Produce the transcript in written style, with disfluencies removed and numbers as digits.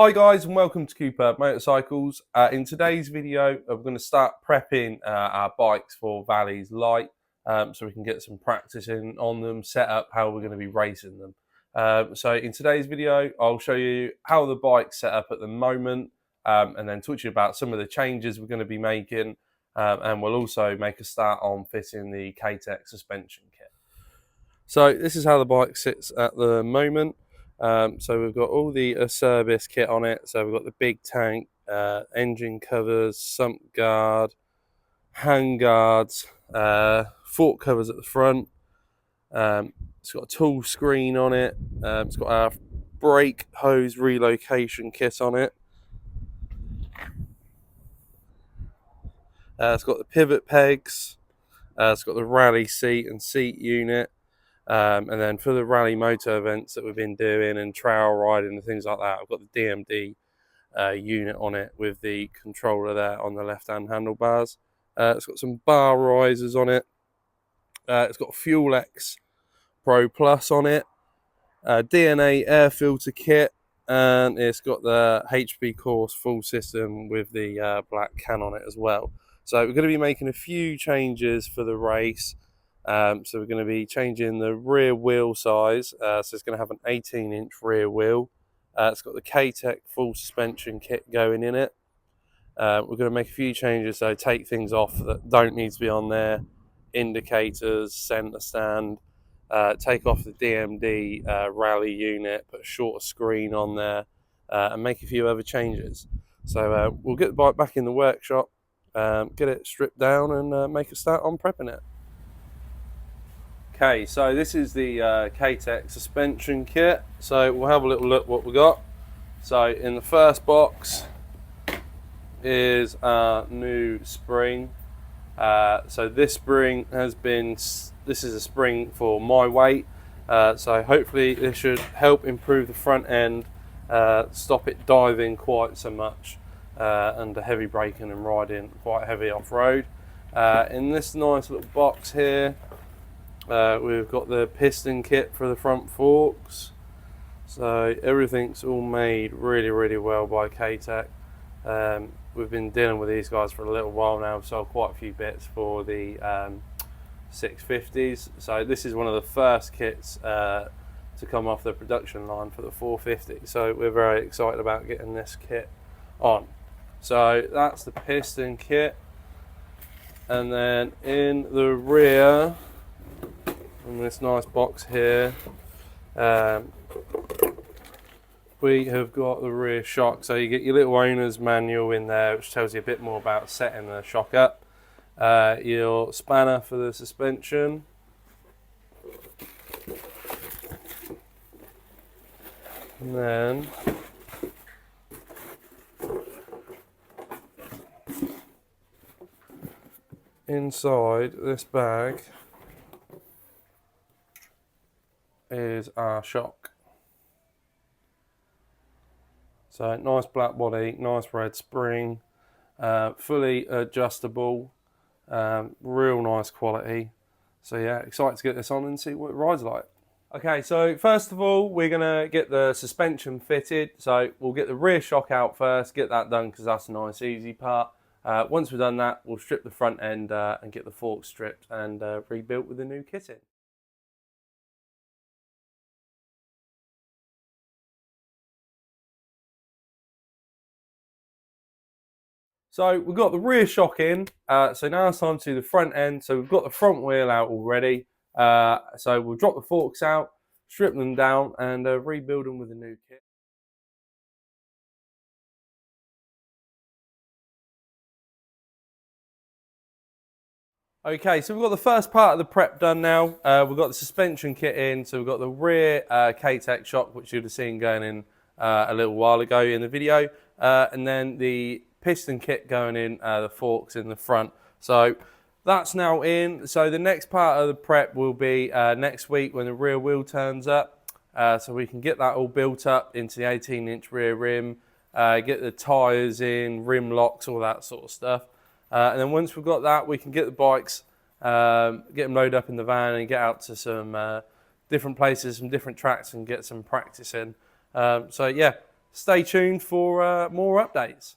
Hi guys and welcome to Cooper Motorcycles. In today's video we're going to start prepping our bikes for Valleys Lite so we can get some practice in on them, set up how we're going to be racing them. So in today's video I'll show you how the bike's set up at the moment and then talk to you about some of the changes we're going to be making and we'll also make a start on fitting the K-Tech suspension kit. So this is how the bike sits at the moment. So we've got all the service kit on it. So we've got the big tank, engine covers, sump guard, hand guards, fork covers at the front. It's got a tool screen on it. It's got our brake hose relocation kit on it. It's got the pivot pegs. It's got the rally seat and seat unit. And then for the rally motor events that we've been doing and trail riding and things like that, I've got the DMD unit on it with the controller there on the left-hand handlebars. It's got some bar risers on it. It's got Fuel X Pro Plus on it, DNA air filter kit, and it's got the HP course full system with the black can on it as well. So we're going to be making a few changes for the race. So we're going to be changing the rear wheel size. So it's going to have an 18-inch rear wheel. It's got the K-Tech full suspension kit going in it. We're going to make a few changes, so take things off that don't need to be on there. Indicators, centre stand, take off the DMD rally unit, put a shorter screen on there, and make a few other changes. So we'll get the bike back in the workshop, get it stripped down and make a start on prepping it. Okay, so this is the K-Tech suspension kit. So we'll have a little look what we got. So in the first box is our new spring. So this spring this is a spring for my weight. So hopefully this should help improve the front end, stop it diving quite so much under heavy braking and riding quite heavy off-road. In this nice little box here, we've got the piston kit for the front forks. So everything's all made really well by K-Tech. We've been dealing with these guys for a little while now. We've sold quite a few bits for the 650s. So this is one of the first kits to come off the production line for the 450. So we're very excited about getting this kit on. So that's the piston kit. And then in the rear, in this nice box here, we have got the rear shock. So you get your little owner's manual in there, which tells you a bit more about setting the shock up. Your spanner for the suspension. And then inside this bag is our shock. So nice black body, nice red spring, fully adjustable, real nice quality. So yeah, excited to get this on and see what it rides like. Okay, so first of all, we're gonna get the suspension fitted. So we'll get the rear shock out first, get that done because that's a nice easy part. Once we've done that, we'll strip the front end and get the forks stripped and rebuilt with the new kitting. So we've got the rear shock in, so now it's time to do the front end. So we've got the front wheel out already. So we'll drop the forks out, strip them down and rebuild them with a new kit. Okay, so we've got the first part of the prep done now. We've got the suspension kit in, so we've got the rear K-Tech shock, which you'd have seen going in a little while ago in the video, and then the piston kit going in, the forks in the front. So that's now in. So the next part of the prep will be next week when the rear wheel turns up, so we can get that all built up into the 18-inch rear rim, get the tyres in, rim locks, all that sort of stuff. And then once we've got that, we can get the bikes, get them loaded up in the van and get out to some different places, some different tracks and get some practice in. So yeah, stay tuned for more updates.